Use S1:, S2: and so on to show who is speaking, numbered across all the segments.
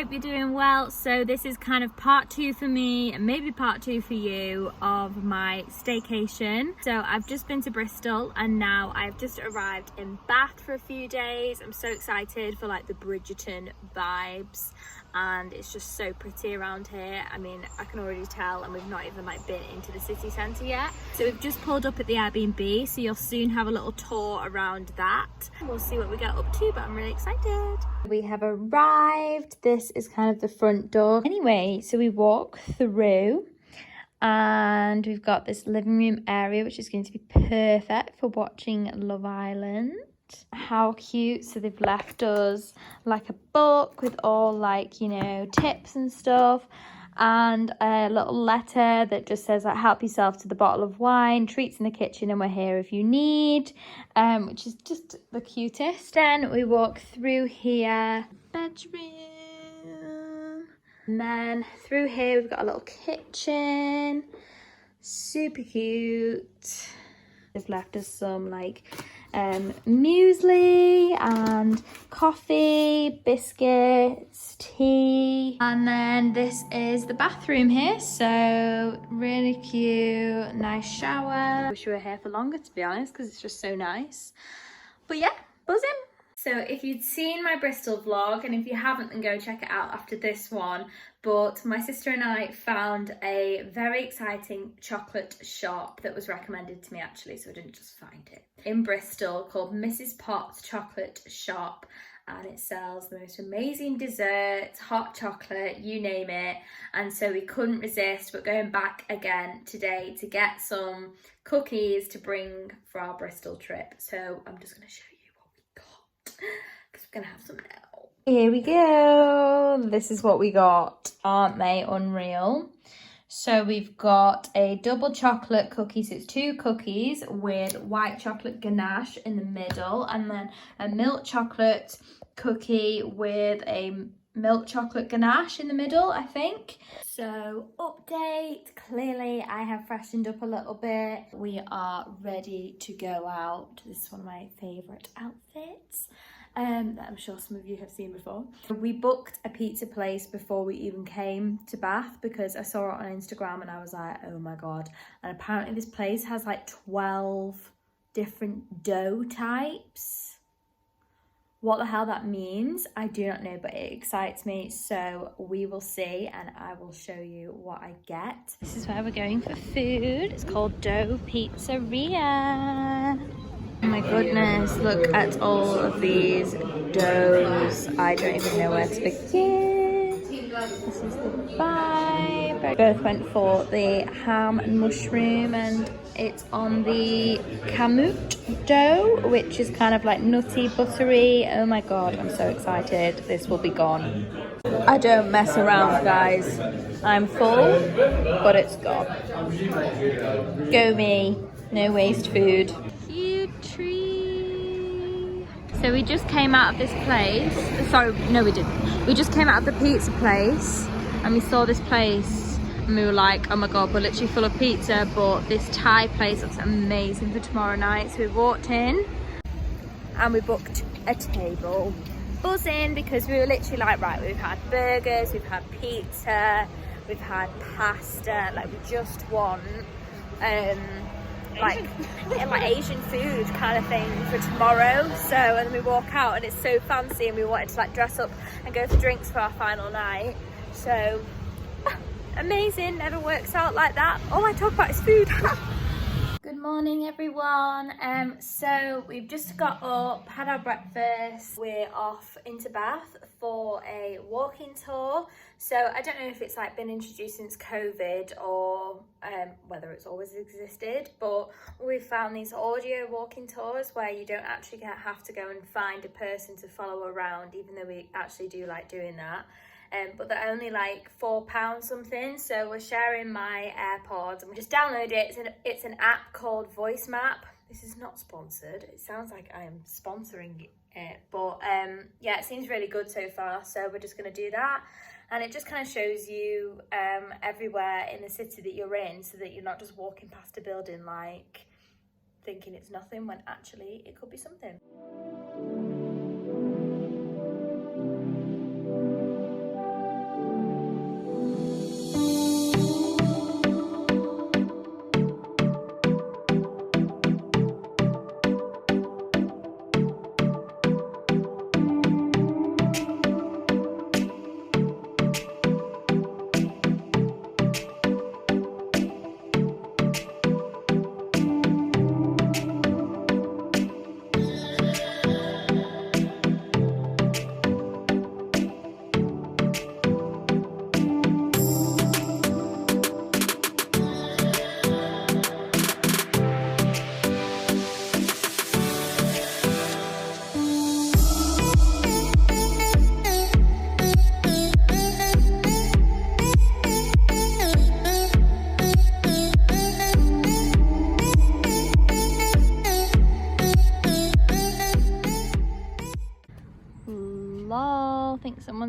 S1: hope you're doing well. So this is kind of part 2 for me and maybe part 2 for you of my staycation. So I've just been to Bristol and now I've just arrived in Bath for a few days. I'm so excited for like the Bridgerton vibes, and it's just so pretty around here. I mean, I can already tell, and we've not even like been into the city centre yet. So we've just pulled up at the Airbnb, so you'll soon have a little tour around that. We'll see what we get up to, but I'm really excited. We have arrived. This is kind of the front door. Anyway, so we walk through and we've got this living room area, which is going to be perfect for watching Love Island. How cute. So they've left us like a book with all like, you know, tips and stuff, and a little letter that just says like, help yourself to the bottle of wine, treats in the kitchen, and we're here if you need, which is just the cutest. Then we walk through here, bedroom, and then through here we've got a little kitchen, super cute. They've left us some like muesli and coffee, biscuits, tea, and then this is the bathroom here. So really cute, nice shower. Wish we were here for longer, to be honest, because it's just so nice. But yeah, buzzing. So if you'd seen my Bristol vlog, and if you haven't, then go check it out after this one. But my sister and I found a very exciting chocolate shop that was recommended to me actually, so I didn't just find it, in Bristol, called Mrs. Potts Chocolate Shop. And it sells the most amazing desserts, hot chocolate, you name it. And so we couldn't resist, but going back again today to get some cookies to bring for our Bristol trip. So I'm just going to show you what we got, because we're going to have some now. Here we go. This is what we got. Aren't they unreal? So we've got a double chocolate cookie. So it's 2 cookies with white chocolate ganache in the middle, and then a milk chocolate cookie with a milk chocolate ganache in the middle, I think. So update, clearly I have freshened up a little bit. We are ready to go out. This is one of my favourite outfits that I'm sure some of you have seen before. We booked a pizza place before we even came to Bath because I saw it on Instagram and I was like, oh my god. And apparently this place has like 12 different dough types. What the hell that means, I do not know, but it excites me. So we will see, and I will show you what I get. This is where we're going for food. It's called Dough Pizzeria. Oh my goodness, look at all of these doughs. I don't even know where to begin. This is the vibe. We both went for the ham and mushroom, and it's on the kamut dough, which is kind of like nutty, buttery. Oh my god, I'm so excited. This will be gone. I don't mess around, guys. I'm full, but it's gone. Go me. No waste food. Tree. So we just came out of this place. Sorry, no we didn't. We just came out of the pizza place and we saw this place and we were like, oh my god, we're literally full of pizza, but this Thai place looks amazing for tomorrow night. So we walked in and we booked a table. Buzzing, because we were literally like, right, we've had burgers, we've had pizza, we've had pasta, like we just want like Asian food kind of thing for tomorrow. So, and then we walk out and it's so fancy, and we wanted to like dress up and go for drinks for our final night. So amazing, never works out like that. All I talk about is food. Good morning everyone. So we've just got up, had our breakfast, we're off into Bath for a walking tour. So I don't know if it's like been introduced since COVID or whether it's always existed, but we've found these audio walking tours where you don't actually have to go and find a person to follow around, even though we actually do like doing that. But they're only like £4 something. So we're sharing my AirPods and we just download it. It's an app called Voice Map. This is not sponsored. It sounds like I am sponsoring it, but yeah, it seems really good so far. So we're just going to do that. And it just kind of shows you everywhere in the city that you're in, so that you're not just walking past a building like thinking it's nothing when actually it could be something.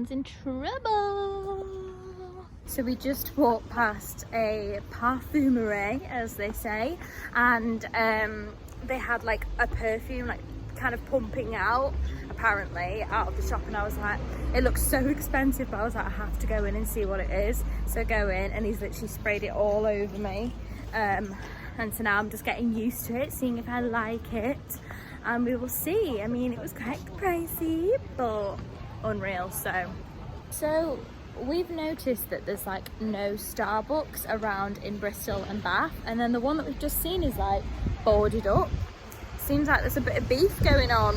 S1: someone's in trouble. So we just walked past a parfumerie, as they say, and they had like a perfume like kind of pumping out apparently out of the shop, and I was like, it looks so expensive, but I was like, I have to go in and see what it is. So I go in and he's literally sprayed it all over me, and so now I'm just getting used to it, seeing if I like it, and we will see. I mean, it was quite pricey, but unreal. So we've noticed that there's like no Starbucks around in Bristol and Bath, and then the one that we've just seen is like boarded up. Seems like there's a bit of beef going on.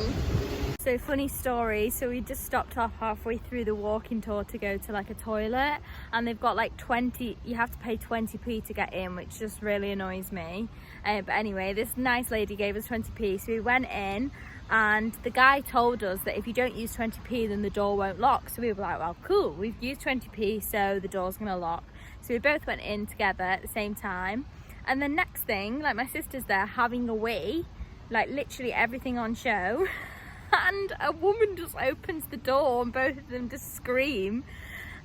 S1: So funny story, so we just stopped off halfway through the walking tour to go to like a toilet, and they've got like 20, you have to pay 20p to get in, which just really annoys me. But anyway, this nice lady gave us 20p, so we went in, and the guy told us that if you don't use 20p then the door won't lock. So we were like, well cool, we've used 20p, so the door's gonna lock. So we both went in together at the same time, and the next thing, like my sister's there having a wee, like literally everything on show, and a woman just opens the door and both of them just scream,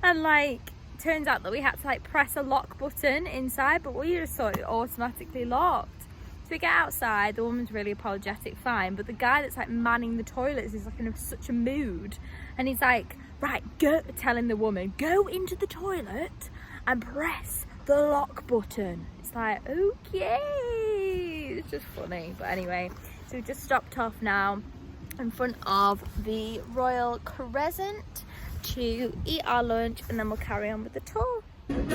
S1: and like turns out that we had to like press a lock button inside, but we just thought it automatically locked. So we get outside, the woman's really apologetic, fine, but the guy that's like manning the toilets is like in such a mood, and he's like, right, go, telling the woman, go into the toilet and press the lock button. It's like, okay, it's just funny. But anyway, so we just stopped off now in front of the Royal Crescent to eat our lunch, and then we'll carry on with the tour. We've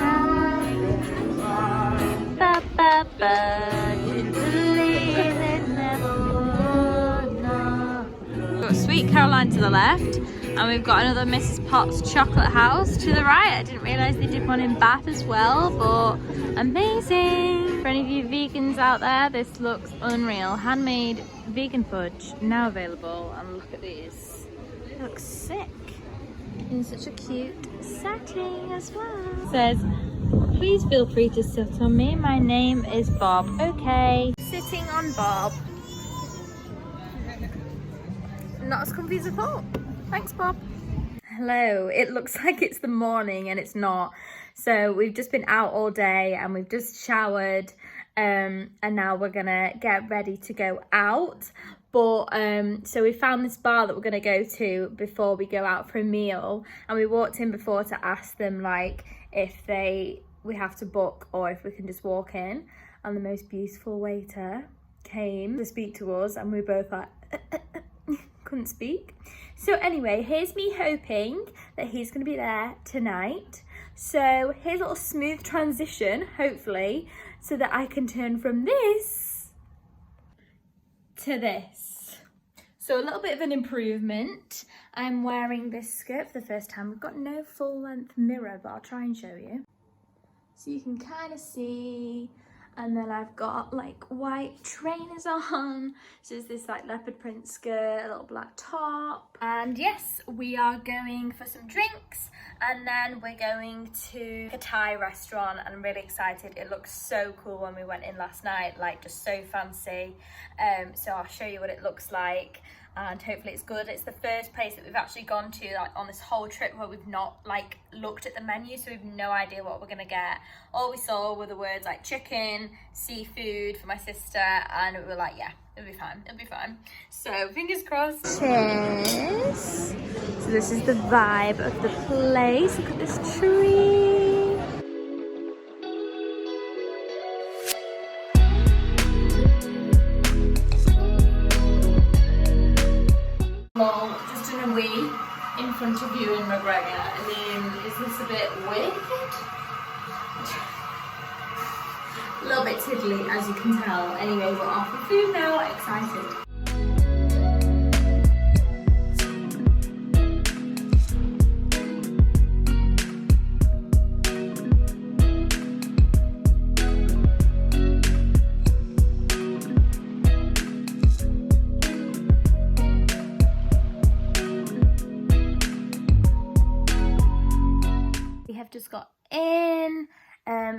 S1: got Sweet Caroline to the left, and we've got another Mrs. Potts chocolate house to the right. I didn't realise they did one in Bath as well, but amazing. For any of you vegans out there, this looks unreal. Handmade vegan fudge now available, and look at these. It looks sick in such a cute setting as well. It says, please feel free to sit on me. My name is Bob. Okay. Sitting on Bob. Not as comfy as I thought. Thanks, Bob. Hello. It looks like it's the morning and it's not. So we've just been out all day and we've just showered, and now we're gonna get ready to go out. But so we found this bar that we're gonna go to before we go out for a meal, and we walked in before to ask them like if we have to book or if we can just walk in, and the most beautiful waiter came to speak to us, and we were both like couldn't speak. So anyway, here's me hoping that he's going to be there tonight. So here's a little smooth transition, hopefully, so that I can turn from this to this. So a little bit of an improvement. I'm wearing this skirt for the first time. We've got no full length mirror, but I'll try and show you. So you can kind of see, and then I've got like white trainers on. So it's this like leopard print skirt, a little black top. And yes, we are going for some drinks, and then we're going to a Thai restaurant, and I'm really excited. It looked so cool when we went in last night, like just so fancy. So I'll show you what it looks like, and hopefully it's good. It's the first place that we've actually gone to like on this whole trip where we've not like looked at the menu, so we've no idea what we're gonna get. All we saw were the words like chicken, seafood for my sister, and we were like, yeah, it'll be fine, it'll be fine. So fingers crossed. Cheers. So this is the vibe of the place. Look at this tree. Just in a wee in front of you in McGregor. I mean, is this a bit weird? A little bit tiddly, as you can tell. Anyway, we're off for food now. Excited. Just got in.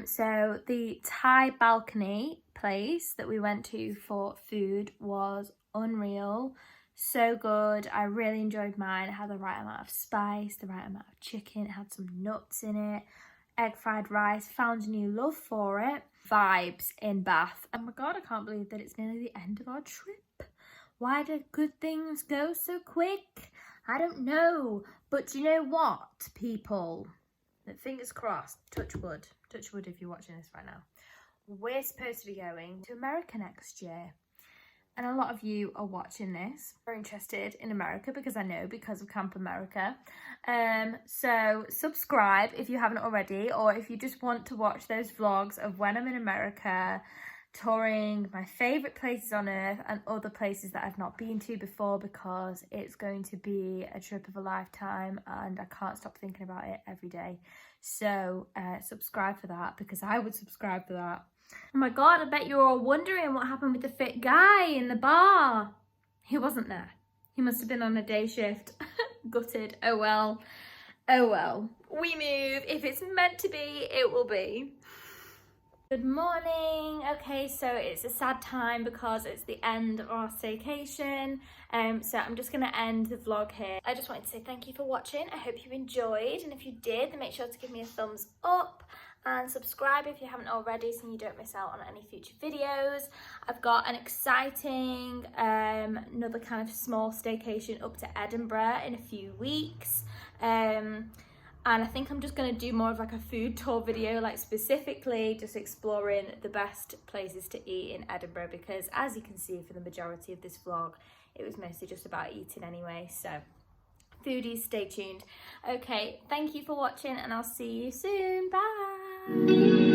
S1: So the Thai balcony place that we went to for food was unreal. So good. I really enjoyed mine. It had the right amount of spice, the right amount of chicken. It had some nuts in it. Egg fried rice. Found a new love for it. Vibes in Bath. Oh my god, I can't believe that it's nearly the end of our trip. Why do good things go so quick? I don't know. But you know what, people? Fingers crossed. Touch wood. Touch wood if you're watching this right now. We're supposed to be going to America next year. And a lot of you are watching this are interested in America, because I know, because of Camp America. So subscribe if you haven't already, or if you just want to watch those vlogs of when I'm in America, touring my favourite places on earth and other places that I've not been to before, because it's going to be a trip of a lifetime and I can't stop thinking about it every day. So subscribe for that, because I would subscribe for that. Oh my god, I bet you're all wondering what happened with the fit guy in the bar. He wasn't there. He must have been on a day shift. Gutted. Oh well. Oh well. We move. If it's meant to be, it will be. Good morning. Okay, so it's a sad time because it's the end of our staycation. So I'm just going to end the vlog here. I just wanted to say thank you for watching. I hope you enjoyed, and if you did, then make sure to give me a thumbs up and subscribe if you haven't already, so you don't miss out on any future videos. I've got an exciting another kind of small staycation up to Edinburgh in a few weeks. And I think I'm just going to do more of like a food tour video, like specifically just exploring the best places to eat in Edinburgh, because as you can see for the majority of this vlog, it was mostly just about eating anyway. So foodies, stay tuned. Okay, thank you for watching and I'll see you soon. Bye.